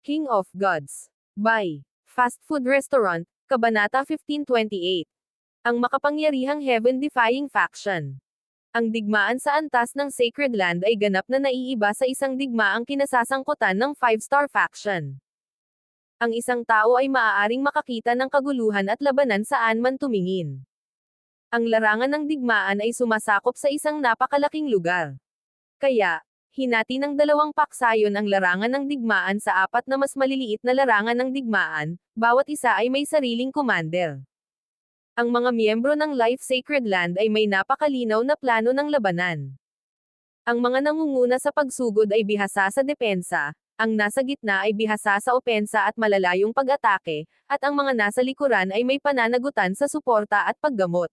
King of Gods. By Fast Food Restaurant, Kabanata 1528. Ang makapangyarihang heaven-defying faction. Ang digmaan sa antas ng Sacred Land ay ganap na naiiba sa isang digmaang kinasasangkutan ng Five-Star Faction. Ang isang tao ay maaaring makakita ng kaguluhan at labanan saan man tumingin. Ang larangan ng digmaan ay sumasakop sa isang napakalaking lugar. Kaya, hinati ng dalawang paksayon ang larangan ng digmaan sa apat na mas maliliit na larangan ng digmaan, bawat isa ay may sariling commander. Ang mga miyembro ng Life Sacred Land ay may napakalinaw na plano ng labanan. Ang mga nangunguna sa pagsugod ay bihasa sa depensa, ang nasa gitna ay bihasa sa opensa at malalayong pag-atake, at ang mga nasa likuran ay may pananagutan sa suporta at paggamot.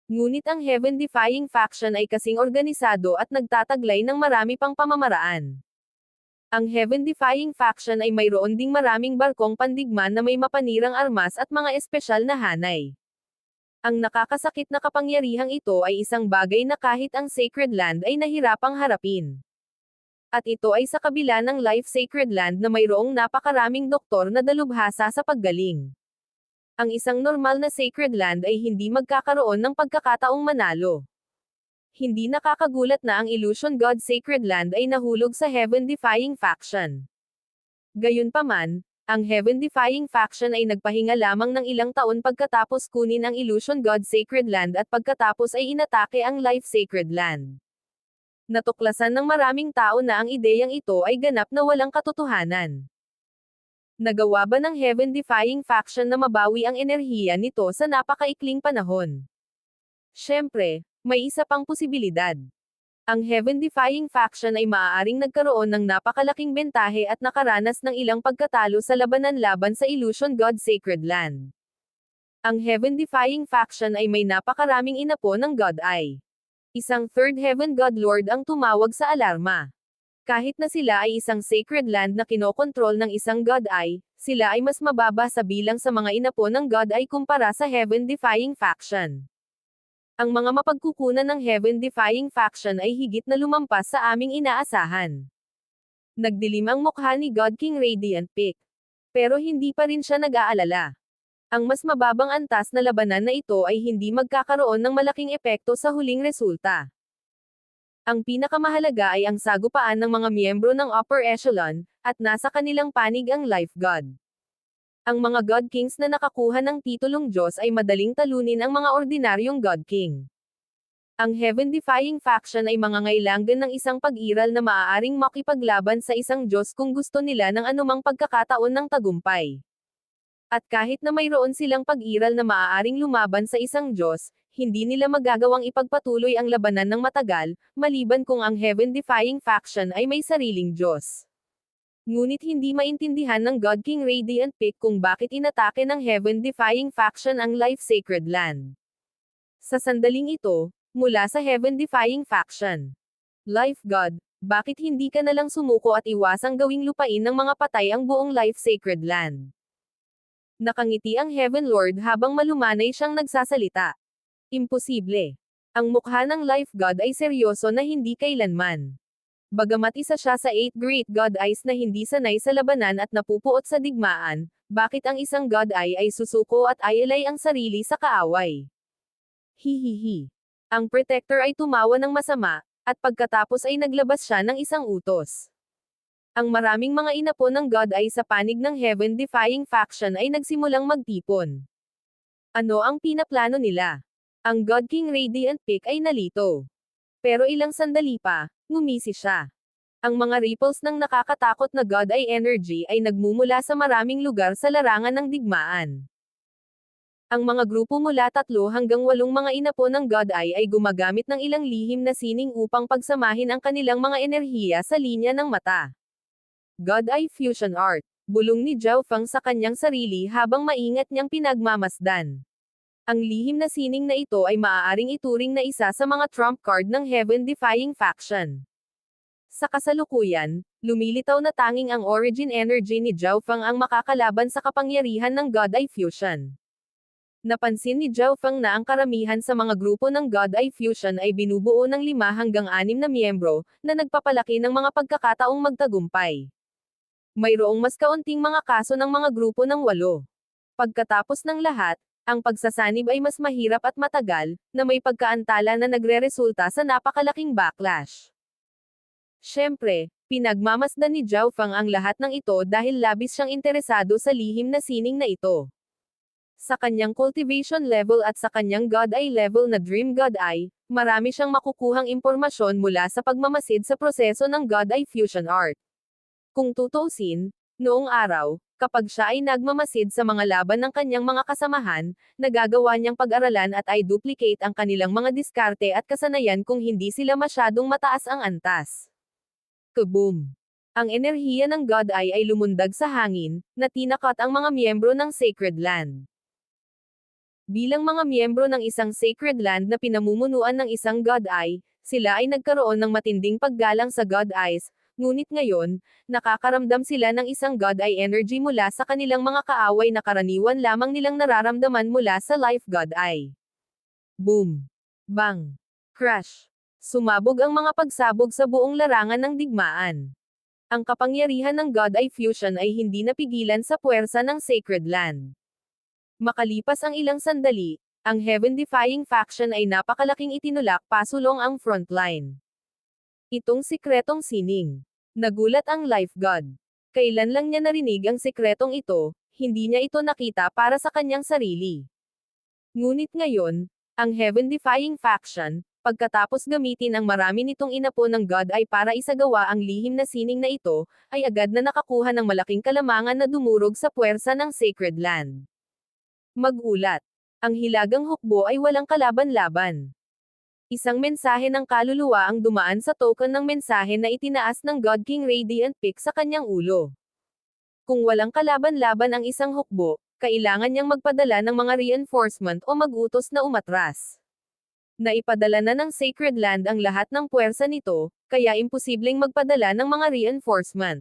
Ngunit ang heaven-defying faction ay kasing organisado at nagtataglay ng marami pang pamamaraan. Ang heaven-defying faction ay mayroon ding maraming barkong pandigman na may mapanirang armas at mga espesyal na hanay. Ang nakakasakit na kapangyarihang ito ay isang bagay na kahit ang Sacred Land ay nahirapang harapin. At ito ay sa kabila ng Life Sacred Land na mayroong napakaraming doktor na dalubhasa sa paggaling. Ang isang normal na Sacred Land ay hindi magkakaroon ng pagkakataong manalo. Hindi nakakagulat na ang Illusion God Sacred Land ay nahulog sa Heaven-defying faction. Gayunpaman, ang Heaven-defying faction ay nagpahinga lamang ng ilang taon pagkatapos kunin ang Illusion God Sacred Land at pagkatapos ay inatake ang Life Sacred Land. Natuklasan ng maraming tao na ang ideyang ito ay ganap na walang katotohanan. Nagawa ba ng heaven-defying faction na mabawi ang enerhiya nito sa napakaikling panahon? Siyempre, may isa pang posibilidad. Ang heaven-defying faction ay maaaring nagkaroon ng napakalaking bentahe at nakaranas ng ilang pagkatalo sa labanan laban sa Illusion God Sacred Land. Ang heaven-defying faction ay may napakaraming inapo ng God Eye. Isang Third Heaven God Lord ang tumawag sa alarma. Kahit na sila ay isang Sacred Land na kinokontrol ng isang God Eye, sila ay mas mababa sa bilang sa mga inapo ng God Eye kumpara sa Heaven-defying faction. Ang mga mapagkukunan ng Heaven-defying faction ay higit na lumampas sa aming inaasahan. Nagdilim ang mukha ni God King Radiant Peak. Pero hindi pa rin siya nag-aalala. Ang mas mababang antas na labanan na ito ay hindi magkakaroon ng malaking epekto sa huling resulta. Ang pinakamahalaga ay ang sagupaan ng mga miyembro ng upper echelon, at nasa kanilang panig ang Life God. Ang mga God Kings na nakakuha ng titulong Diyos ay madaling talunin ang mga ordinaryong God King. Ang heaven-defying faction ay mangangailangan ng isang pag-iral na maaaring makipaglaban sa isang Diyos kung gusto nila ng anumang pagkakataon ng tagumpay. At kahit na mayroon silang pag-iral na maaaring lumaban sa isang Diyos, hindi nila magagawang ipagpatuloy ang labanan ng matagal, maliban kung ang heaven-defying faction ay may sariling Diyos. Ngunit hindi maintindihan ng God King Radiant Peak kung bakit inatake ng heaven-defying faction ang Life Sacred Land. Sa sandaling ito, mula sa heaven-defying faction. Life God, bakit hindi ka nalang sumuko at iwasang gawing lupain ng mga patay ang buong Life Sacred Land? Nakangiti ang Heaven Lord habang malumanay siyang nagsasalita. Imposible. Ang mukha ng Life God ay seryoso na hindi kailanman. Bagamat isa siya sa 8 Great God Eyes na hindi sanay sa labanan at napupuot sa digmaan, bakit ang isang God Eye ay susuko at ayalay ang sarili sa kaaway? Hihihi. Ang Protector ay tumawa ng masama, at pagkatapos ay naglabas siya ng isang utos. Ang maraming mga inapo ng God Eye sa panig ng heaven-defying faction ay nagsimulang magtipon. Ano ang pinaplano nila? Ang God King Radiant Peak ay nalito. Pero ilang sandali pa, ngumisi siya. Ang mga ripples ng nakakatakot na God Eye energy ay nagmumula sa maraming lugar sa larangan ng digmaan. Ang mga grupo mula 3 hanggang 8 mga inapo ng God Eye ay gumagamit ng ilang lihim na sining upang pagsamahin ang kanilang mga enerhiya sa linya ng mata. God Eye Fusion Art. Bulong ni Zhao Feng sa kanyang sarili habang maingat niyang pinagmamasdan. Ang lihim na sining na ito ay maaaring ituring na isa sa mga trump card ng heaven-defying faction. Sa kasalukuyan, lumilitaw na tanging ang origin energy ni Zhao Feng ang makakalaban sa kapangyarihan ng God Eye Fusion. Napansin ni Zhao Feng na ang karamihan sa mga grupo ng God Eye Fusion ay binubuo ng 5 hanggang 6 na miyembro, na nagpapalaki ng mga pagkakataong magtagumpay. Mayroong mas kaunting mga kaso ng mga grupo ng 8. Pagkatapos ng lahat, ang pagsasanib ay mas mahirap at matagal, na may pagkaantala na nagreresulta sa napakalaking backlash. Siyempre, pinagmamasdan ni Zhao Feng ang lahat ng ito dahil labis siyang interesado sa lihim na sining na ito. Sa kanyang cultivation level at sa kanyang God Eye level na Dream God Eye, marami siyang makukuhang impormasyon mula sa pagmamasid sa proseso ng God Eye Fusion Art. Kung tutuusin, noong araw, kapag siya ay nagmamasid sa mga laban ng kanyang mga kasamahan, nagagawa niyang pag-aralan at ay duplicate ang kanilang mga diskarte at kasanayan kung hindi sila masyadong mataas ang antas. Kaboom! Ang enerhiya ng God Eye ay lumundag sa hangin, na tinakat ang mga miyembro ng Sacred Land. Bilang mga miyembro ng isang Sacred Land na pinamumunuan ng isang God Eye, sila ay nagkaroon ng matinding paggalang sa God Eyes, ngunit ngayon, nakakaramdam sila ng isang God Eye energy mula sa kanilang mga kaaway na karaniwan lamang nilang nararamdaman mula sa Life God Eye. Boom! Bang! Crash! Sumabog ang mga pagsabog sa buong larangan ng digmaan. Ang kapangyarihan ng God Eye Fusion ay hindi napigilan sa puwersa ng Sacred Land. Makalipas ang ilang sandali, ang Heaven-defying faction ay napakalaking itinulak pasulong ang frontline. Itong sikretong sining. Nagulat ang Life God. Kailan lang niya narinig ang sikretong ito, hindi niya ito nakita para sa kanyang sarili. Ngunit ngayon, ang Heaven-defying faction, pagkatapos gamitin ang marami nitong inapo ng God Eye para isagawa ang lihim na sining na ito, ay agad na nakakuha ng malaking kalamangan na dumurog sa puwersa ng Sacred Land. Magulat. Ang hilagang hukbo ay walang kalaban-laban. Isang mensahe ng kaluluwa ang dumaan sa token ng mensahe na itinaas ng God King Radiant Peak sa kanyang ulo. Kung walang kalaban-laban ang isang hukbo, kailangan niyang magpadala ng mga reinforcement o mag-utos na umatras. Naipadala na ng Sacred Land ang lahat ng puwersa nito, kaya imposibleng magpadala ng mga reinforcement.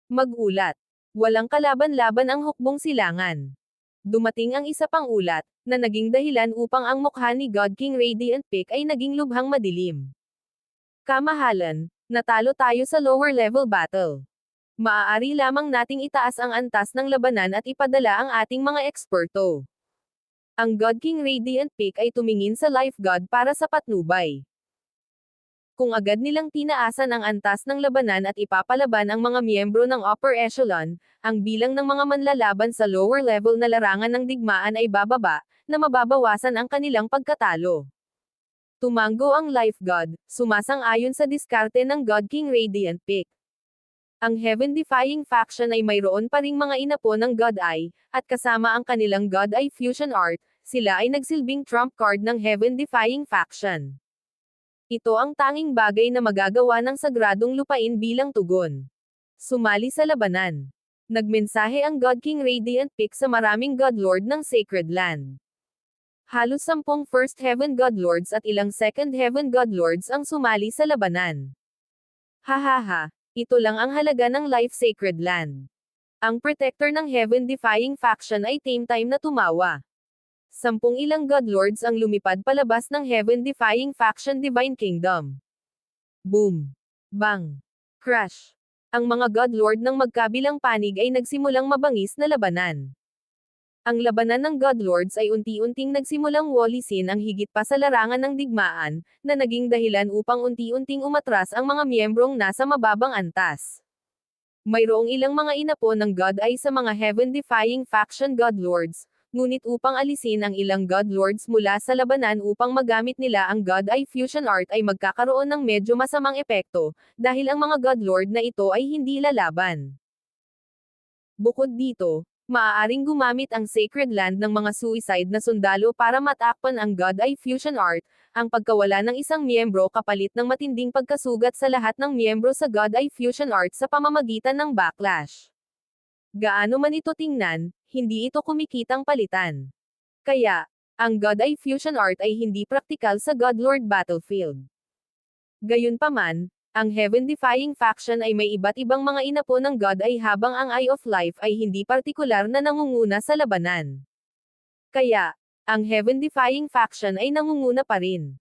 Magulat. Walang kalaban-laban ang hukbong silangan. Dumating ang isa pang ulat, na naging dahilan upang ang mukha ni God King Radiant Peak ay naging lubhang madilim. Kamahalan, natalo tayo sa lower level battle. Maaari lamang nating itaas ang antas ng labanan at ipadala ang ating mga eksperto. Ang God King Radiant Peak ay tumingin sa Life God para sa patnubay. Kung agad nilang tinaasan ang antas ng labanan at ipapalaban ang mga miyembro ng upper echelon, ang bilang ng mga manlalaban sa lower level na larangan ng digmaan ay bababa, na mababawasan ang kanilang pagkatalo. Tumango ang Life God, sumasang-ayon sa diskarte ng God King Radiant Peak. Ang Heaven-defying faction ay mayroon pa ring mga inapo ng God Eye, at kasama ang kanilang God Eye Fusion Art, sila ay nagsilbing trump card ng Heaven-defying faction. Ito ang tanging bagay na magagawa ng sagradong lupain bilang tugon. Sumali sa labanan. Nagmensahe ang God King Radiant Peak sa maraming God Lord ng Sacred Land. Halos 10 First Heaven God Lords at ilang Second Heaven God Lords ang sumali sa labanan. Hahaha, ito lang ang halaga ng Life Sacred Land. Ang protector ng Heaven-defying faction ay same time na tumawa. 10 ilang God Lords ang lumipad palabas ng Heaven-defying faction Divine Kingdom. Boom! Bang! Crash! Ang mga God Lord ng magkabilang panig ay nagsimulang mabangis na labanan. Ang labanan ng God Lords ay unti-unting nagsimulang walisin ang higit pa sa larangan ng digmaan, na naging dahilan upang unti-unting umatras ang mga miyembrong nasa mababang antas. Mayroong ilang mga inapo ng God Eye sa mga Heaven-defying faction God Lords, ngunit upang alisin ang ilang God Lords mula sa labanan upang magamit nila ang God Eye Fusion Art ay magkakaroon ng medyo masamang epekto, dahil ang mga God Lord na ito ay hindi lalaban. Bukod dito, maaaring gumamit ang Sacred Land ng mga suicide na sundalo para matakpan ang God Eye Fusion Art, ang pagkawala ng isang miyembro kapalit ng matinding pagkasugat sa lahat ng miyembro sa God Eye Fusion Art sa pamamagitan ng backlash. Gaano man ito tingnan, hindi ito kumikitang palitan. Kaya, ang God Eye Fusion Art ay hindi praktikal sa God Lord battlefield. Gayunpaman, ang Heaven-defying faction ay may iba't ibang mga inapo ng God Eye habang ang Eye of Life ay hindi partikular na nangunguna sa labanan. Kaya, ang Heaven-defying faction ay nangunguna pa rin.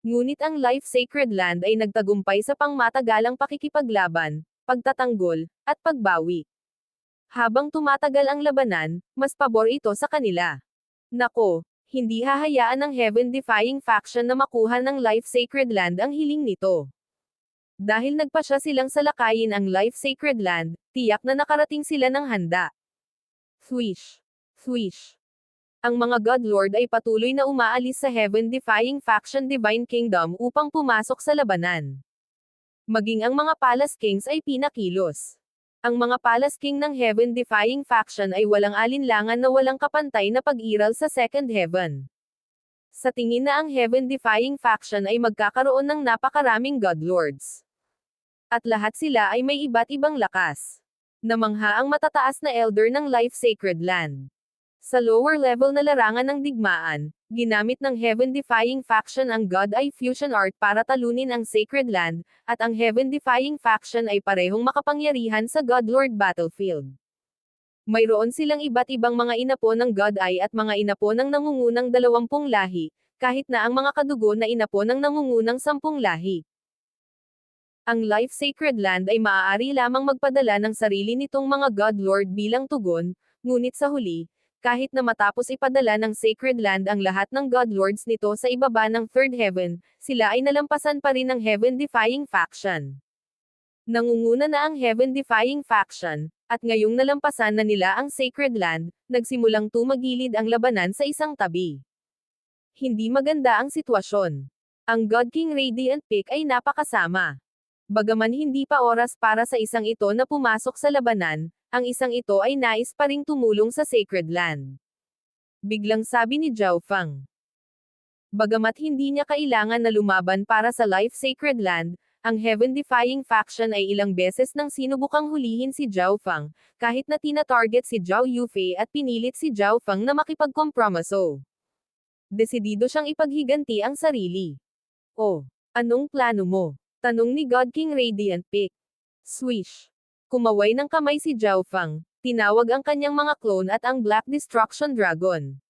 Ngunit ang Life Sacred Land ay nagtagumpay sa pangmatagalang pakikipaglaban, pagtatanggol, at pagbawi. Habang tumatagal ang labanan, mas pabor ito sa kanila. Nako, hindi hahayaan ng heaven-defying faction na makuha ng Life Sacred Land ang hiling nito. Dahil nagpasya silang salakayin ang Life Sacred Land, tiyak na nakarating sila ng handa. Swish. Swish. Ang mga God Lord ay patuloy na umaalis sa heaven-defying faction Divine Kingdom upang pumasok sa labanan. Maging ang mga Palace Kings ay pinakilos. Ang mga Palace King ng heaven-defying faction ay walang alinlangan na walang kapantay na pag-iral sa Second Heaven. Sa tingin na ang heaven-defying faction ay magkakaroon ng napakaraming God Lords. At lahat sila ay may iba't ibang lakas. Namangha ang matataas na Elder ng Life Sacred Land. Sa lower level na larangan ng digmaan, ginamit ng heaven-defying faction ang God-Eye Fusion Art para talunin ang Sacred Land, at ang heaven-defying faction ay parehong makapangyarihan sa God Lord battlefield. Mayroon silang iba't ibang mga inapo ng God-Eye at mga inapo ng nangungunang 20 lahi, kahit na ang mga kadugo na inapo ng nangungunang 10 lahi. Ang Life Sacred Land ay maaari lamang magpadala ng sarili nitong mga God Lord bilang tugon, ngunit sa huli, kahit na matapos ipadala ng Sacred Land ang lahat ng God Lords nito sa ibaba ng Third Heaven, sila ay nalampasan pa rin ng heaven-defying faction. Nangunguna na ang heaven-defying faction, at ngayong nalampasan na nila ang Sacred Land, nagsimulang tumagilid ang labanan sa isang tabi. Hindi maganda ang sitwasyon. Ang God King Radiant Peak ay napakasama. Bagaman hindi pa oras para sa isang ito na pumasok sa labanan, ang isang ito ay nais pa ring tumulong sa Sacred Land. Biglang sabi ni Zhao Feng. Bagamat hindi niya kailangan na lumaban para sa Life Sacred Land, ang heaven-defying faction ay ilang beses nang sinubukang hulihin si Zhao Feng, kahit na tina-target si Zhao Yufei at pinilit si Zhao Feng na makipagkompromiso. Desidido siyang ipaghiganti ang sarili. Oh, anong plano mo? Tanong ni God King Radiant Peak. Swish. Kumaway ng kamay si Zhao Feng, tinawag ang kanyang mga clone at ang Black Destruction Dragon.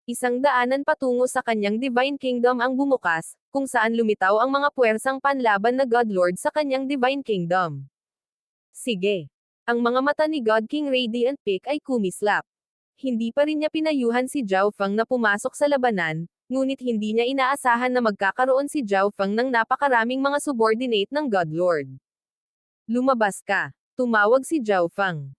Isang daanan patungo sa kanyang Divine Kingdom ang bumukas, kung saan lumitaw ang mga puwersang panlaban na God Lord sa kanyang Divine Kingdom. Sige. Ang mga mata ni God King Radiant Peak ay kumislap. Hindi pa rin niya pinayuhan si Zhao Feng na pumasok sa labanan, ngunit hindi niya inaasahan na magkakaroon si Zhao Feng ng napakaraming mga subordinate ng God Lord. Lumabas ka. Tumawag si Zhao Feng.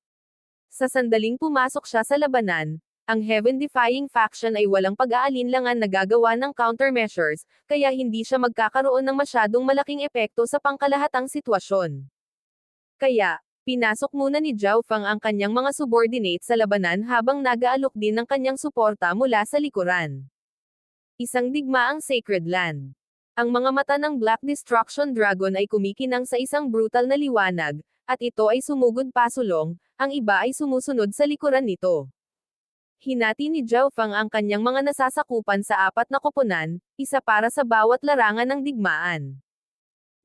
Sa sandaling pumasok siya sa labanan, ang heaven-defying faction ay walang pag-aalinlangan na gagawa ng countermeasures, kaya hindi siya magkakaroon ng masyadong malaking epekto sa pangkalahatang sitwasyon. Kaya, pinasok muna ni Zhao Feng ang kanyang mga subordinate sa labanan habang nag-aalok din ng kanyang suporta mula sa likuran. Isang digmaang Sacred Land. Ang mga mata ng Black Destruction Dragon ay kumikinang sa isang brutal na liwanag, at ito ay sumugod pasulong, ang iba ay sumusunod sa likuran nito. Hinati ni Zhao Feng ang kanyang mga nasasakupan sa 4 na koponan, isa para sa bawat larangan ng digmaan.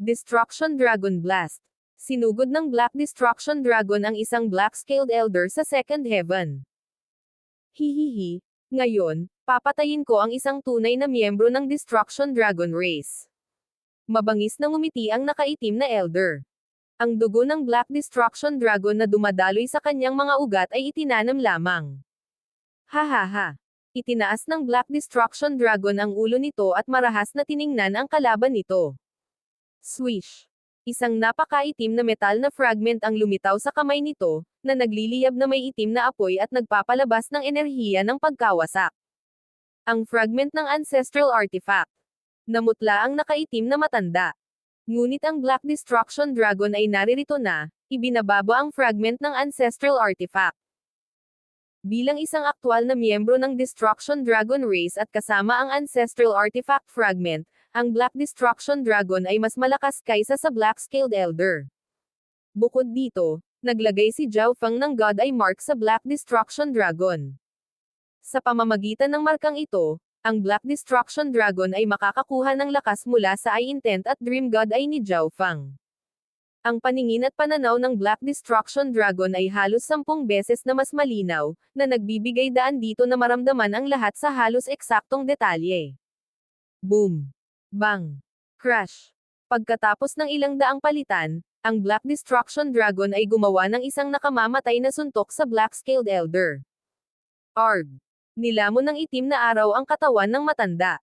Destruction Dragon Blast. Sinugod ng Black Destruction Dragon ang isang Black-Scaled Elder sa Second Heaven. Hihihi, ngayon, papatayin ko ang isang tunay na miyembro ng Destruction Dragon Race. Mabangis na ngumiti ang nakaitim na Elder. Ang dugo ng Black Destruction Dragon na dumadaloy sa kanyang mga ugat ay itinanam lamang. Hahaha. Itinaas ng Black Destruction Dragon ang ulo nito at marahas na tiningnan ang kalaban nito. Swish. Isang napakaitim na metal na fragment ang lumitaw sa kamay nito, na nagliliyab na may itim na apoy at nagpapalabas ng enerhiya ng pagkawasak. Ang fragment ng ancestral artifact. Namutla ang nakaitim na matanda. Ngunit ang Black Destruction Dragon ay naririto na, ibinababa ang fragment ng ancestral artifact. Bilang isang aktwal na miyembro ng Destruction Dragon Race at kasama ang ancestral artifact fragment, ang Black Destruction Dragon ay mas malakas kaysa sa Black-Scaled Elder. Bukod dito, naglagay si Zhao Feng ng God-Eye Mark sa Black Destruction Dragon. Sa pamamagitan ng markang ito, ang Black Destruction Dragon ay makakakuha ng lakas mula sa Eye Intent at Dream God-Eye ni Zhao Feng. Ang paningin at pananaw ng Black Destruction Dragon ay halos 10 beses na mas malinaw, na nagbibigay daan dito na maramdaman ang lahat sa halos eksaktong detalye. Boom! Bang! Crash! Pagkatapos ng ilang daang palitan, Ang Black Destruction Dragon ay gumawa ng isang nakamamatay na suntok sa Black-Scaled Elder. Arg! Nilamon ng itim na araw ang katawan ng matanda.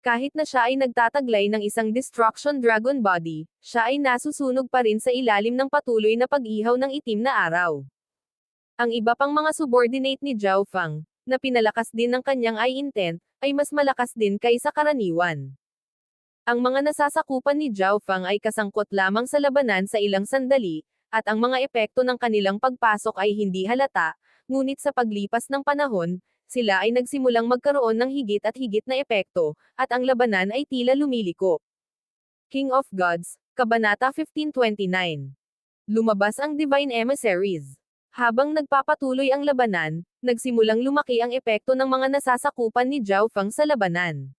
Kahit na siya ay nagtataglay ng isang Destruction Dragon body, siya ay nasusunog pa rin sa ilalim ng patuloy na pag-ihaw ng itim na araw. Ang iba pang mga subordinate ni Zhao Fang, na pinalakas din ng kanyang eye intent, ay mas malakas din kaysa karaniwan. Ang mga nasasakupan ni Zhao Fang ay kasangkot lamang sa labanan sa ilang sandali, at ang mga epekto ng kanilang pagpasok ay hindi halata, ngunit sa paglipas ng panahon, sila ay nagsimulang magkaroon ng higit at higit na epekto, at ang labanan ay tila lumiliko. King of Gods, Kabanata 1529. Lumabas ang Divine Emissaries. Habang nagpapatuloy ang labanan, nagsimulang lumaki ang epekto ng mga nasasakupan ni Zhao Fang sa labanan.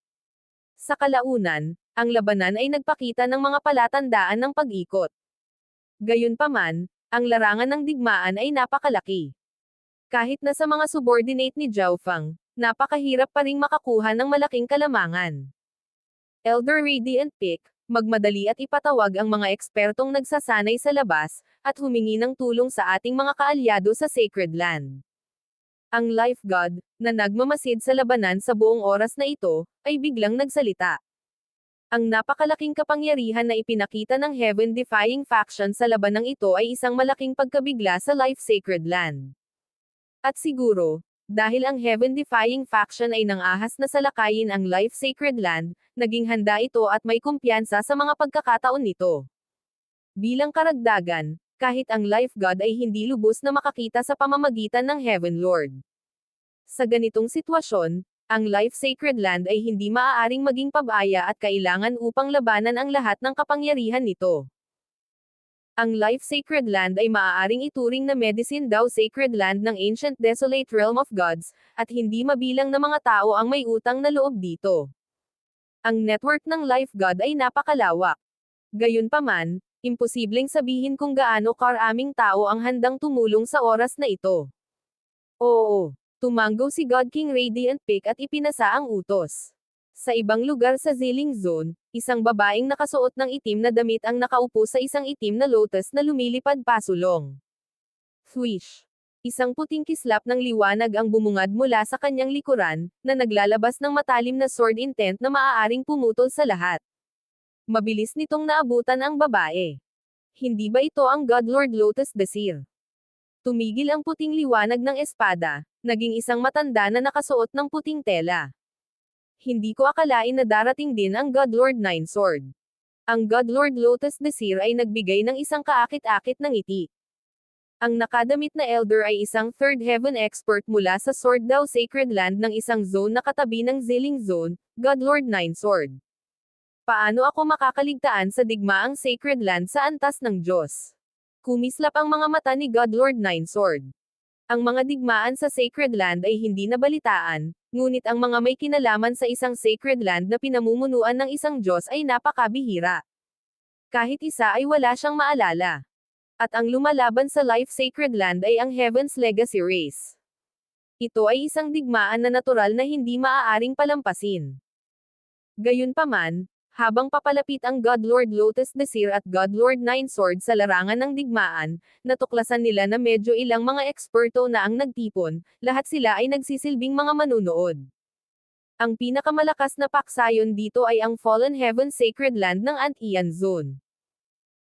Sa kalaunan, ang labanan ay nagpakita ng mga palatandaan ng pag-ikot. Gayunpaman, ang larangan ng digmaan ay napakalaki. Kahit na sa mga subordinate ni Zhao Fang, napakahirap pa ring makakuha ng malaking kalamangan. Elder Radiant Peak, magmadali at ipatawag ang mga ekspertong nagsasanay sa labas, at humingi ng tulong sa ating mga kaalyado sa Sacred Land. Ang Life God, na nagmamasid sa labanan sa buong oras na ito, ay biglang nagsalita. Ang napakalaking kapangyarihan na ipinakita ng Heaven-defying faction sa labanang ito ay isang malaking pagkabigla sa Life Sacred Land. At siguro, dahil ang Heaven-defying faction ay nangahas na salakayin ang Life Sacred Land, naging handa ito at may kumpiyansa sa mga pagkakataon nito. Bilang karagdagan, kahit ang Life God ay hindi lubos na makakita sa pamamagitan ng Heaven Lord. Sa ganitong sitwasyon, ang Life Sacred Land ay hindi maaaring maging pabaya at kailangan upang labanan ang lahat ng kapangyarihan nito. Ang Life Sacred Land ay maaaring ituring na Medicine Dao Sacred Land ng Ancient Desolate Realm of Gods, at hindi mabilang na mga tao ang may utang na loob dito. Ang network ng Life God ay napakalawak. Gayunpaman, imposibleng sabihin kung gaano karaming tao ang handang tumulong sa oras na ito. Oo. Tumanggo si God King Radiant Peak at ipinasa ang utos. Sa ibang lugar sa Ziling Zone, isang babaeng nakasuot ng itim na damit ang nakaupo sa isang itim na lotus na lumilipad pasulong. Swish! Isang puting kislap ng liwanag ang bumungad mula sa kanyang likuran, na naglalabas ng matalim na sword intent na maaaring pumutol sa lahat. Mabilis nitong naabutan ang babae. Hindi ba ito ang God Lord Lotus Desir? Tumigil ang puting liwanag ng espada, naging isang matanda na nakasuot ng puting tela. Hindi ko akalain na darating din ang God Lord Nine Sword. Ang God Lord Lotus Desir ay nagbigay ng isang kaakit-akit na ngiti. Ang nakadamit na elder ay isang Third Heaven expert mula sa Sword Dao Sacred Land ng isang zone na katabi ng Ziling Zone, God Lord Nine Sword. Paano ako makakaligtaan sa digmaang Sacred Land sa antas ng Diyos? Kumislap ang mga mata ni God Lord Nine Sword. Ang mga digmaan sa Sacred Land ay hindi nabalitaan, ngunit ang mga may kinalaman sa isang Sacred Land na pinamumunuan ng isang Diyos ay napakabihira. Kahit isa ay wala siyang maalala. At ang lumalaban sa Life Sacred Land ay ang Heaven's Legacy Race. Ito ay isang digmaan na natural na hindi maaaring palampasin. Gayunpaman, habang papalapit ang God Lord Lotus Desir at God Lord Nine Sword sa larangan ng digmaan, natuklasan nila na medyo ilang mga eksperto na ang nagtipon, lahat sila ay nagsisilbing mga manunood. Ang pinakamalakas na paksayon dito ay ang Fallen Heaven Sacred Land ng Antian Zone.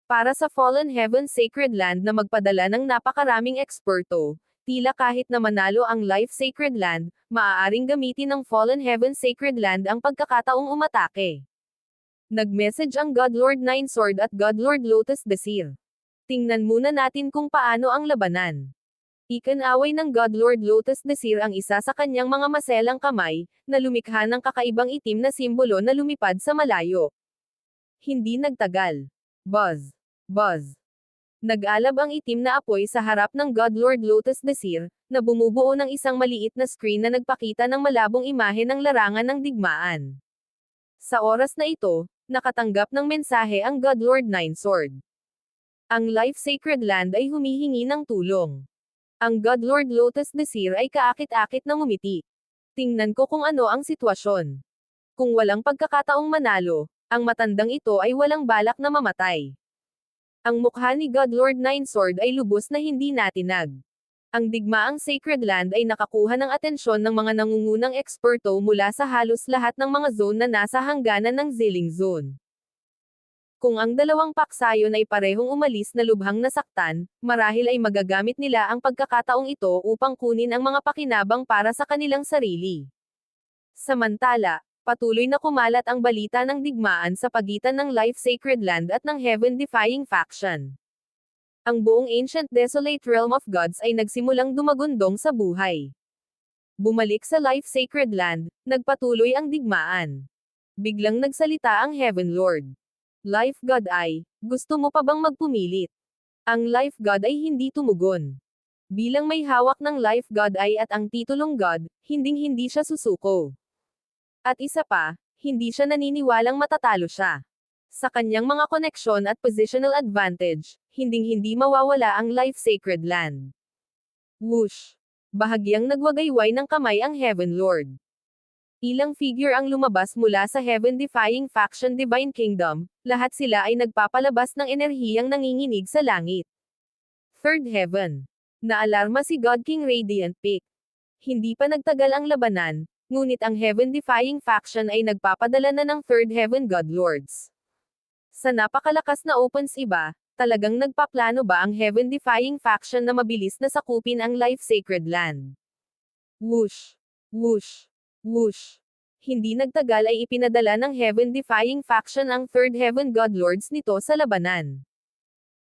Para sa Fallen Heaven Sacred Land na magpadala ng napakaraming eksperto, tila kahit na manalo ang Life Sacred Land, maaaring gamitin ng Fallen Heaven Sacred Land ang pagkakataong umatake. Nag-message ang God Lord Nine Sword at God Lord Lotus Desir. Tingnan muna natin kung paano ang labanan. Ikinaway ng God Lord Lotus Desir ang isa sa kanyang mga maselang kamay, na lumikha ng kakaibang itim na simbolo na lumipad sa malayo. Hindi nagtagal. Buzz. Buzz. Nag-alab ang itim na apoy sa harap ng God Lord Lotus Desir, na bumubuo ng isang maliit na screen na nagpakita ng malabong imahe ng larangan ng digmaan. Sa oras na ito, nakatanggap ng mensahe ang God Lord Nine Sword. Ang Life Sacred Land ay humihingi ng tulong. Ang God Lord Lotus Desir ay kaakit-akit na ngumiti. Tingnan ko kung ano ang sitwasyon. Kung walang pagkakataong manalo, ang matandang ito ay walang balak na mamatay. Ang mukha ni God Lord Nine Sword ay lubos na hindi natinag. Ang digmaang Sacred Land ay nakakuha ng atensyon ng mga nangungunang eksperto mula sa halos lahat ng mga zone na nasa hangganan ng Zilling Zone. Kung ang dalawang paksayon ay parehong umalis na lubhang nasaktan, marahil ay magagamit nila ang pagkakataong ito upang kunin ang mga pakinabang para sa kanilang sarili. Samantala, patuloy na kumalat ang balita ng digmaan sa pagitan ng Life Sacred Land at ng Heaven-defying faction. Ang buong Ancient Desolate Realm of Gods ay nagsimulang dumagundong sa buhay. Bumalik sa Life Sacred Land, nagpatuloy ang digmaan. Biglang nagsalita ang Heaven Lord. Life God ay, gusto mo pa bang magpumilit? Ang Life God ay hindi tumugon. Bilang may hawak ng Life God ay at ang titulong God, hinding-hindi siya susuko. At isa pa, hindi siya naniniwalang matatalo siya. Sa kanyang mga koneksyon at positional advantage, hinding-hindi mawawala ang Life Sacred Land. Whoosh! Bahagyang nagwagayway ng kamay ang Heaven Lord. Ilang figure ang lumabas mula sa Heaven-defying faction Divine Kingdom, lahat sila ay nagpapalabas ng enerhiyang nanginginig sa langit. Third Heaven. Naalarma si God King Radiant Peak. Hindi pa nagtagal ang labanan, ngunit ang Heaven-defying faction ay nagpapadala na ng Third Heaven God Lords. Sa napakalakas na opens iba, talagang nagpaplano ba ang Heaven-defying faction na mabilis na sakupin ang Life Sacred Land? Whoosh! Whoosh! Whoosh! Hindi nagtagal ay ipinadala ng Heaven-defying faction ang Third Heaven God Lords nito sa labanan.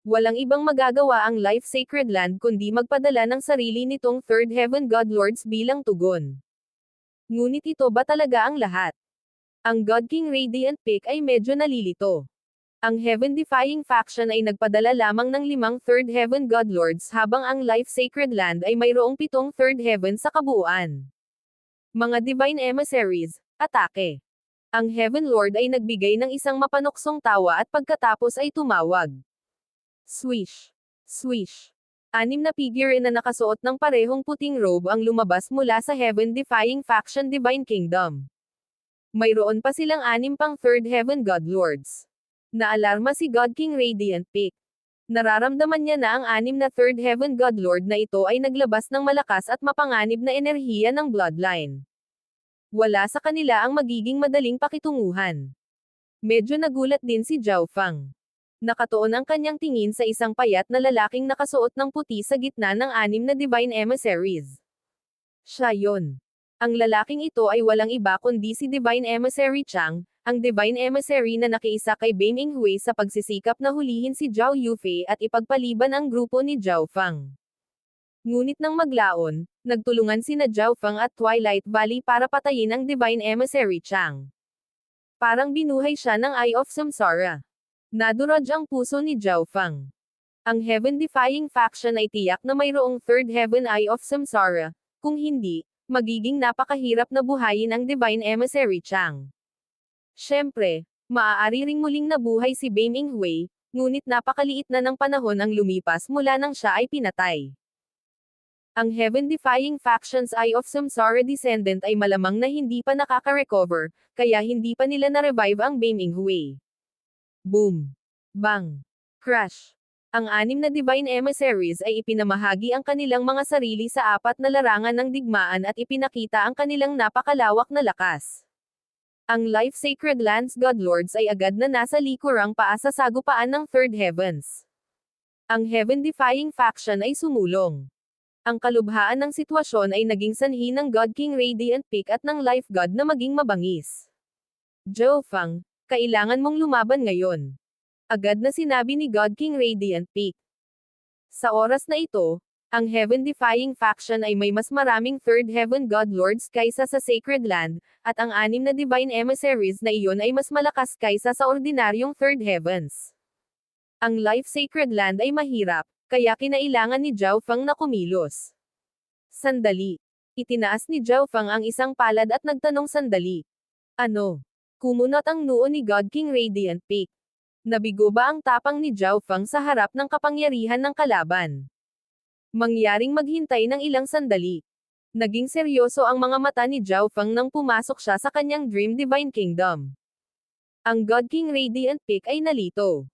Walang ibang magagawa ang Life Sacred Land kundi magpadala ng sarili nitong Third Heaven God Lords bilang tugon. Ngunit ito ba talaga ang lahat? Ang God King Radiant Peak ay medyo nalilito. Ang Heaven-defying faction ay nagpadala lamang ng 5 Third Heaven God Lords habang ang Life Sacred Land ay mayroong 7 Third Heaven sa kabuuan. Mga Divine Emissaries, atake. Ang Heaven Lord ay nagbigay ng isang mapanuksong tawa at pagkatapos ay tumawag. Swish! Swish! 6 na figure na nakasuot ng parehong puting robe ang lumabas mula sa Heaven-defying faction Divine Kingdom. Mayroon pa silang 6 pang Third Heaven God Lords. Naalarma si God King Radiant Peak. Nararamdaman niya na ang 6 na Third Heaven God Lord na ito ay naglabas ng malakas at mapanganib na enerhiya ng bloodline. Wala sa kanila ang magiging madaling pakitunguhan. Medyo nagulat din si Zhao Fang. Nakatuon ang kanyang tingin sa isang payat na lalaking nakasuot ng puti sa gitna ng 6 na Divine Emissaries. Siya yon. Ang lalaking ito ay walang iba kundi si Divine Emissary Chang, ang Divine Emissary na nakiisa kay Bame Inghui sa pagsisikap na hulihin si Zhao Yufei at ipagpaliban ang grupo ni Zhao Fang. Ngunit nang maglaon, nagtulungan sina Zhao Fang at Twilight Valley para patayin ang Divine Emissary Chang. Parang binuhay siya ng Eye of Samsara. Nadurog ang puso ni Zhao Fang. Ang Heaven-defying faction ay tiyak na mayroong Third Heaven Eye of Samsara, kung hindi, magiging napakahirap na buhayin ang Divine Emissary Chang. Siyempre, maaari ring muling nabuhay si Bame Inghui, ngunit napakaliit na ng panahon ang lumipas mula nang siya ay pinatay. Ang Heaven-defying faction's Eye of Samsara descendant ay malamang na hindi pa nakaka-recover, kaya hindi pa nila na-revive ang Bame Inghui. Boom! Bang! Crash! Ang 6 na Divine Emissaries ay ipinamahagi ang kanilang mga sarili sa 4 na larangan ng digmaan at ipinakita ang kanilang napakalawak na lakas. Ang Life Sacred Lands God Lords ay agad na nasa likurang paa sa sagupaan ng Third Heavens. Ang Heaven-defying faction ay sumulong. Ang kalubhaan ng sitwasyon ay naging sanhi ng God King Radiant Peak at ng Life God na maging mabangis. Zhao Fang, kailangan mong lumaban ngayon. Agad na sinabi ni God King Radiant Peak. Sa oras na ito, ang Heaven-defying faction ay may mas maraming Third Heaven God Lords kaysa sa Sacred Land, at ang 6 na Divine Emissaries na iyon ay mas malakas kaysa sa ordinaryong Third Heavens. Ang Life Sacred Land ay mahirap, kaya kinailangan ni Zhao Fang na kumilos. Sandali. Itinaas ni Zhao Fang ang isang palad at nagtanong sandali. Ano? Kumunot ang noo ni God King Radiant Peak. Nabigo ba ang tapang ni Zhao Fang sa harap ng kapangyarihan ng kalaban? Mangyaring maghintay ng ilang sandali. Naging seryoso ang mga mata ni Zhao Fang nang pumasok siya sa kanyang Dream Divine Kingdom. Ang God King Radiant Peak ay nalito.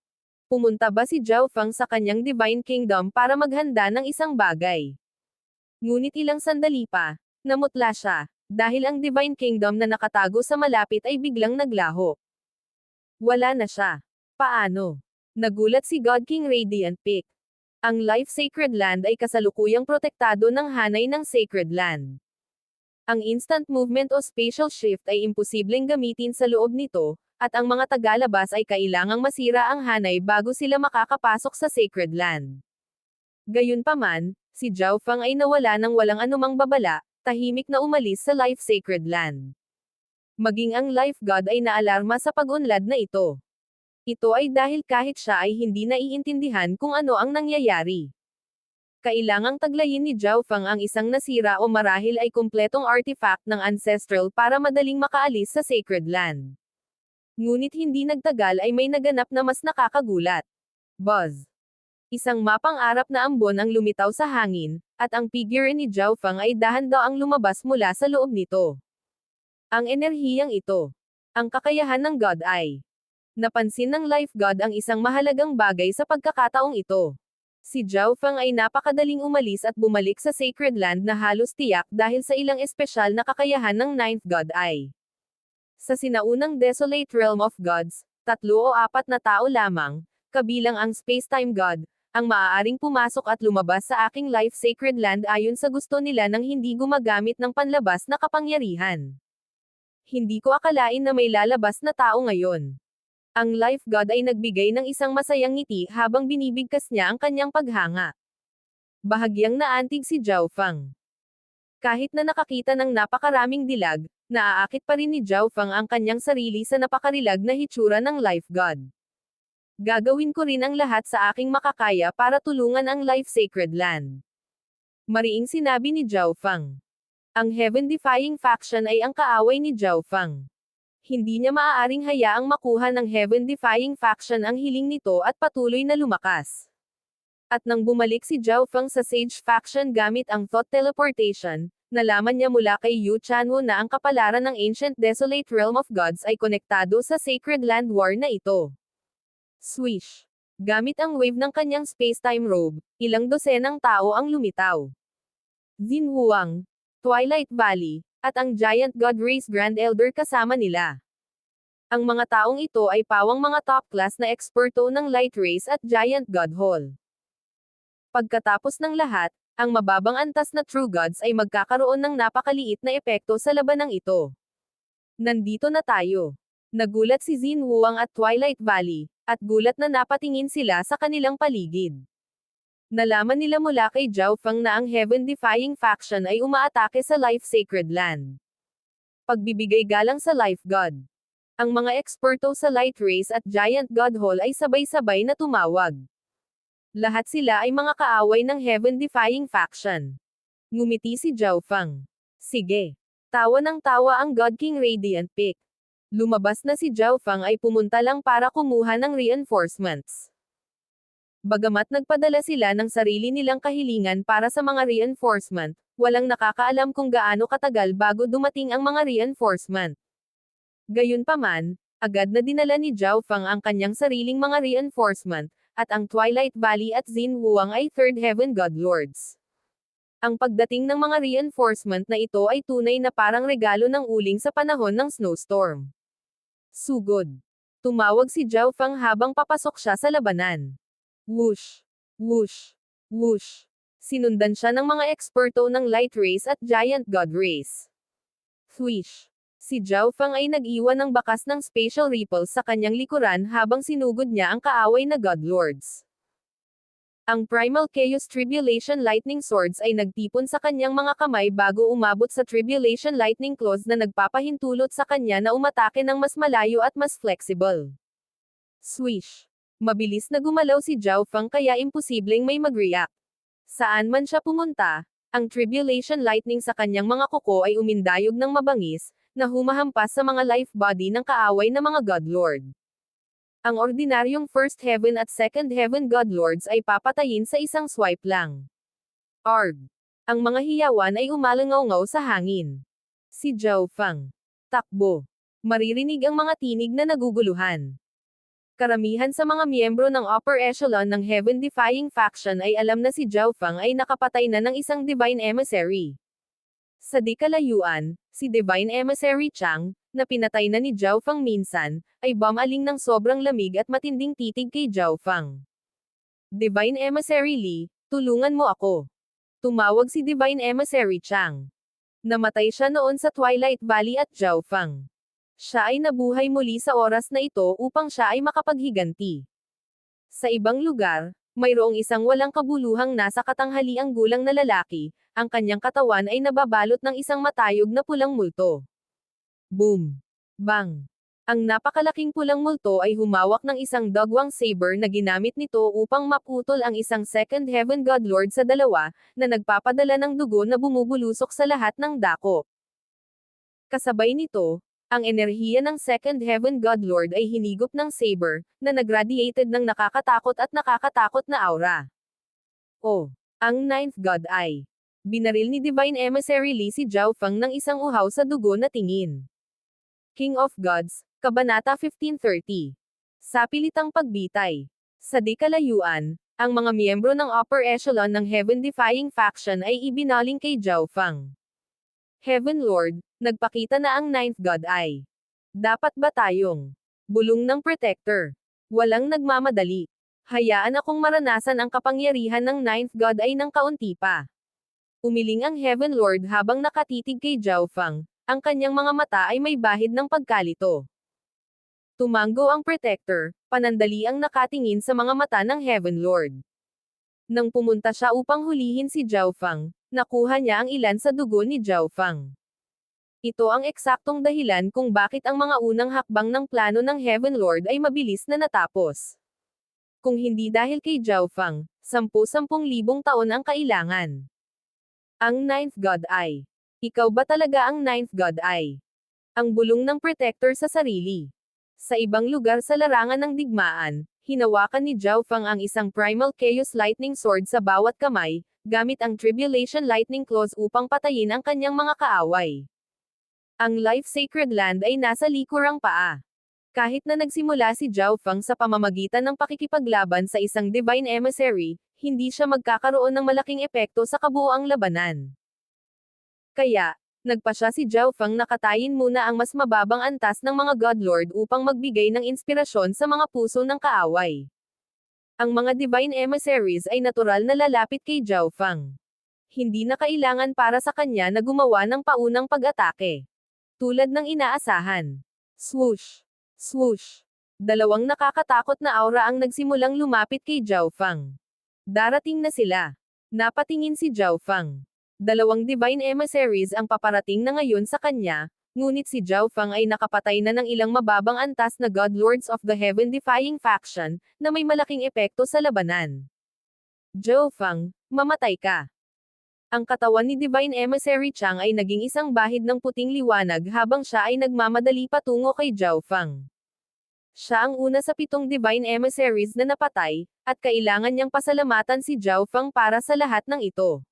Pumunta ba si Zhao Feng sa kanyang Divine Kingdom para maghanda ng isang bagay? Ngunit ilang sandali pa, namutla siya, dahil ang Divine Kingdom na nakatago sa malapit ay biglang naglaho. Wala na siya. Paano? Nagulat si God King Radiant Peak. Ang Life Sacred Land ay kasalukuyang protektado ng hanay ng Sacred Land. Ang instant movement o spatial shift ay imposibleng gamitin sa loob nito, at ang mga tagalabas ay kailangang masira ang hanay bago sila makakapasok sa Sacred Land. Gayunpaman, si Zhao Feng ay nawala ng walang anumang babala, tahimik na umalis sa Life Sacred Land. Maging ang Life God ay naalarma sa pag-unlad na ito. Ito ay dahil kahit siya ay hindi naiintindihan kung ano ang nangyayari. Kailangang taglayin ni Zhao Feng ang isang nasira o marahil ay kumpletong artifact ng Ancestral para madaling makaalis sa Sacred Land. Ngunit hindi nagtagal ay may naganap na mas nakakagulat. Buzz. Isang mapang-arap na ambon ang lumitaw sa hangin, at ang figure ni Zhao Feng ay dahan-daang lumabas mula sa loob nito. Ang enerhiyang ito. Ang kakayahan ng God ay. Napansin ng Life God ang isang mahalagang bagay sa pagkakataong ito. Si Zhao Feng ay napakadaling umalis at bumalik sa Sacred Land na halos tiyak dahil sa ilang espesyal na kakayahan ng Ninth God ay. Sa sinaunang Desolate Realm of Gods, 3 o 4 na tao lamang, kabilang ang Spacetime God, ang maaaring pumasok at lumabas sa aking Life Sacred Land ayon sa gusto nila nang hindi gumagamit ng panlabas na kapangyarihan. Hindi ko akalain na may lalabas na tao ngayon. Ang Life God ay nagbigay ng isang masayang ngiti habang binibigkas niya ang kanyang paghanga. Bahagyang naantig si Zhao Feng. Kahit na nakakita ng napakaraming dilag, naaakit pa rin ni Zhao Feng ang kanyang sarili sa napakarilag na hitsura ng Life God. Gagawin ko rin ang lahat sa aking makakaya para tulungan ang Life Sacred Land. Mariing sinabi ni Zhao Feng. Ang Heaven-defying faction ay ang kaaway ni Zhao Feng. Hindi niya maaaring hayaang makuha ng Heaven-defying faction ang hiling nito at patuloy na lumakas. At nang bumalik si Zhao Feng sa Sage faction gamit ang Thought Teleportation, nalaman niya mula kay Yu Chanwu na ang kapalaran ng Ancient Desolate Realm of Gods ay konektado sa Sacred Land War na ito. Swish! Gamit ang wave ng kanyang spacetime robe, ilang dosenang tao ang lumitaw. Xin Huang, Twilight Valley, at ang Giant God Race Grand Elder kasama nila. Ang mga taong ito ay pawang mga top-class na eksperto ng Light Race at Giant God Hall. Pagkatapos ng lahat, ang mababang antas na True Gods ay magkakaroon ng napakaliit na epekto sa labanang ito. Nandito na tayo. Nagulat si Xin Huang at Twilight Valley, at gulat na napatingin sila sa kanilang paligid. Nalaman nila mula kay Zhao Feng na ang Heaven-defying faction ay umaatake sa Life Sacred Land. Pagbibigay galang sa Life God. Ang mga eksperto sa Light Race at Giant God Hall ay sabay-sabay na tumawag. Lahat sila ay mga kaaway ng Heaven-defying faction. Ngumiti si Zhao Feng. Sige. Tawa ng tawa ang God King Radiant Peak. Lumabas na si Zhao Feng ay pumunta lang para kumuha ng reinforcements. Bagamat nagpadala sila ng sarili nilang kahilingan para sa mga reinforcement, walang nakakaalam kung gaano katagal bago dumating ang mga reinforcement. Gayunpaman, agad na dinala ni Zhao Feng ang kanyang sariling mga reinforcement, at ang Twilight Valley at Xin Huang ay Third Heaven God Lords. Ang pagdating ng mga reinforcement na ito ay tunay na parang regalo ng uling sa panahon ng snowstorm. Sugod. Tumawag si Zhao Feng habang papasok siya sa labanan. Whoosh! Whoosh! Whoosh! Sinundan siya ng mga eksperto ng Light Race at Giant God Race. Swish! Si Zhao Feng ay nag-iwan ng bakas ng spatial ripples sa kanyang likuran habang sinugod niya ang kaaway na God Lords. Ang Primal Chaos Tribulation Lightning Swords ay nagtipon sa kanyang mga kamay bago umabot sa Tribulation Lightning Claws na nagpapahintulot sa kanya na umatake ng mas malayo at mas flexible. Swish! Mabilis na gumalaw si Zhao Feng kaya imposibleng may mag-react. Saan man siya pumunta, ang Tribulation Lightning sa kanyang mga kuko ay umindayog ng mabangis, na humahampas sa mga life body ng kaaway na mga God Lord. Ang ordinaryong First Heaven at Second Heaven God Lords ay papatayin sa isang swipe lang. Arg! Ang mga hiyawan ay umalangaw-ngaw sa hangin. Si Zhao Feng. Takbo. Maririnig ang mga tinig na naguguluhan. Karamihan sa mga miyembro ng upper echelon ng heaven-defying faction ay alam na si Zhao Feng ay nakapatay na ng isang divine emissary. Sa di kalayuan, si Divine Emissary Chang, na pinatay na ni Zhao Feng minsan, ay bumaling ng sobrang lamig at matinding titig kay Zhao Feng. Divine Emissary Li, tulungan mo ako. Tumawag si Divine Emissary Chang. Namatay siya noon sa Twilight Valley at Zhao Feng. Siya ay nabuhay muli sa oras na ito upang siya ay makapaghiganti. Sa ibang lugar, mayroong isang walang kabuluhang nasa katanghaliang gulang na lalaki, ang kanyang katawan ay nababalot ng isang matayog na pulang multo. Boom! Bang! Ang napakalaking pulang multo ay humawak ng isang dagwang saber na ginamit nito upang maputol ang isang second heaven god lord sa dalawa, na nagpapadala ng dugo na bumubulusok sa lahat ng dako. Kasabay nito, ang enerhiya ng Second Heaven God Lord ay hinigop ng saber, na nagradiated ng nakakatakot na aura. O, ang Ninth God ay binaril ni Divine Emissary Li si Zhao Feng ng isang uhaw sa dugo na tingin. King of Gods, Kabanata 1530. Sapilitang pagbitay. Sa di kalayuan, ang mga miyembro ng upper echelon ng heaven-defying faction ay ibinaling kay Zhao Feng. Heaven Lord, nagpakita na ang Ninth God ay dapat ba tayong bulong ng Protector? Walang nagmamadali. Hayaan akong maranasan ang kapangyarihan ng Ninth God ay ng kaunti pa. Umiling ang Heaven Lord habang nakatitig kay Zhao Feng, ang kanyang mga mata ay may bahid ng pagkalito. Tumango ang Protector, panandali ang nakatingin sa mga mata ng Heaven Lord. Nang pumunta siya upang hulihin si Zhao Feng, nakuha niya ang ilan sa dugo ni Zhao Feng. Ito ang eksaktong dahilan kung bakit ang mga unang hakbang ng plano ng Heaven Lord ay mabilis na natapos. Kung hindi dahil kay Zhao Feng, 10,000 taon ang kailangan. Ang Ninth God ay. Ikaw ba talaga ang Ninth God ay? Ang bulong ng Protector sa sarili. Sa ibang lugar sa larangan ng digmaan, hinawakan ni Zhao Feng ang isang Primal Chaos Lightning Sword sa bawat kamay, gamit ang Tribulation Lightning Claws upang patayin ang kanyang mga kaaway. Ang Life Sacred Land ay nasa likurang paa. Kahit na nagsimula si Zhao Feng sa pamamagitan ng pakikipaglaban sa isang Divine Emissary, hindi siya magkakaroon ng malaking epekto sa kabuoang labanan. Kaya, nagpasya si Zhao Feng na katayin muna ang mas mababang antas ng mga God Lord upang magbigay ng inspirasyon sa mga puso ng kaaway. Ang mga Divine Emissaries ay natural na lalapit kay Zhao Feng. Hindi na kailangan para sa kanya na gumawa ng paunang pag-atake. Tulad ng inaasahan. Swoosh! Swoosh! Dalawang nakakatakot na aura ang nagsimulang lumapit kay Zhao Feng. Darating na sila. Napatingin si Zhao Feng. Dalawang Divine Emissaries ang paparating na ngayon sa kanya, ngunit si Zhao Feng ay nakapatay na ng ilang mababang antas na God Lords of the Heaven-defying faction, na may malaking epekto sa labanan. Zhao Feng, mamatay ka. Ang katawan ni Divine Emissary Chang ay naging isang bahid ng puting liwanag habang siya ay nagmamadali patungo kay Zhao Feng. Siya ang una sa 7 Divine Emissaries na napatay, at kailangan niyang pasalamatan si Zhao Feng para sa lahat ng ito.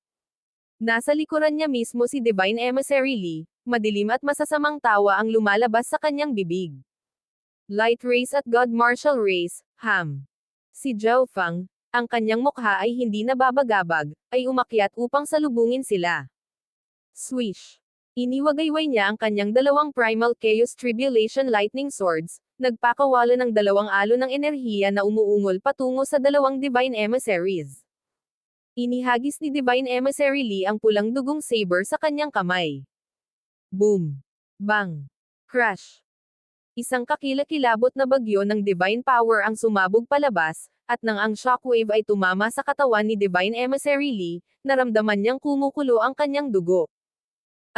Nasa likuran niya mismo si Divine Emissary Li, madilim at masasamang tawa ang lumalabas sa kanyang bibig. Light Race at God Martial Race, Ham. Si Zhao Feng, ang kanyang mukha ay hindi nababagabag, ay umakyat upang salubungin sila. Swish! Iniwagayway niya ang kanyang dalawang Primal Chaos Tribulation Lightning Swords, nagpakawala ng dalawang alon ng enerhiya na umuungol patungo sa dalawang Divine Emissaries. Inihagis ni Divine Emissary Li ang pulang dugong saber sa kanyang kamay. Boom! Bang! Crash! Isang kakilakilabot na bagyo ng divine power ang sumabog palabas, at nang ang shockwave ay tumama sa katawan ni Divine Emissary Li, naramdaman niyang kumukulo ang kanyang dugo.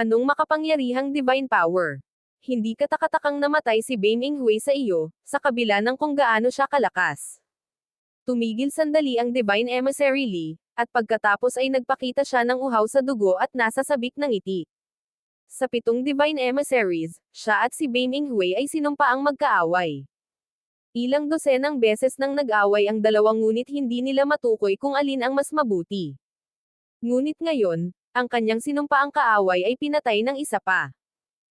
Anong makapangyarihang divine power? Hindi katakatakang namatay si Bame Inghui sa iyo, sa kabila ng kung gaano siya kalakas. Tumigil sandali ang Divine Emissary Li, at pagkatapos ay nagpakita siya ng uhaw sa dugo at nasa sabik ng ngiti. Sa 7 Divine Emissaries, siya at si Bame Inghui ay sinumpaang magkaaway. Ilang dosenang beses nang nag-away ang dalawang ngunit hindi nila matukoy kung alin ang mas mabuti. Ngunit ngayon, ang kanyang sinumpaang kaaway ay pinatay ng isa pa.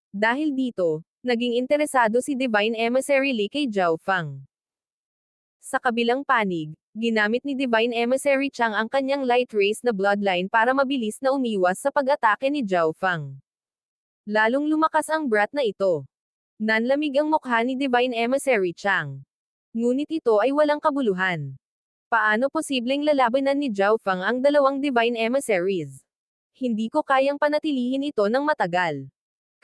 Dahil dito, naging interesado si Divine Emissary Li kay Zhao Feng. Sa kabilang panig, ginamit ni Divine Emissary Chang ang kanyang light race na bloodline para mabilis na umiwas sa pag-atake ni Zhao Fang. Lalong lumakas ang brat na ito. Nanlamig ang mukha ni Divine Emissary Chang. Ngunit ito ay walang kabuluhan. Paano posibleng lalabanan ni Zhao Fang ang dalawang Divine Emissaries? Hindi ko kayang panatilihin ito ng matagal.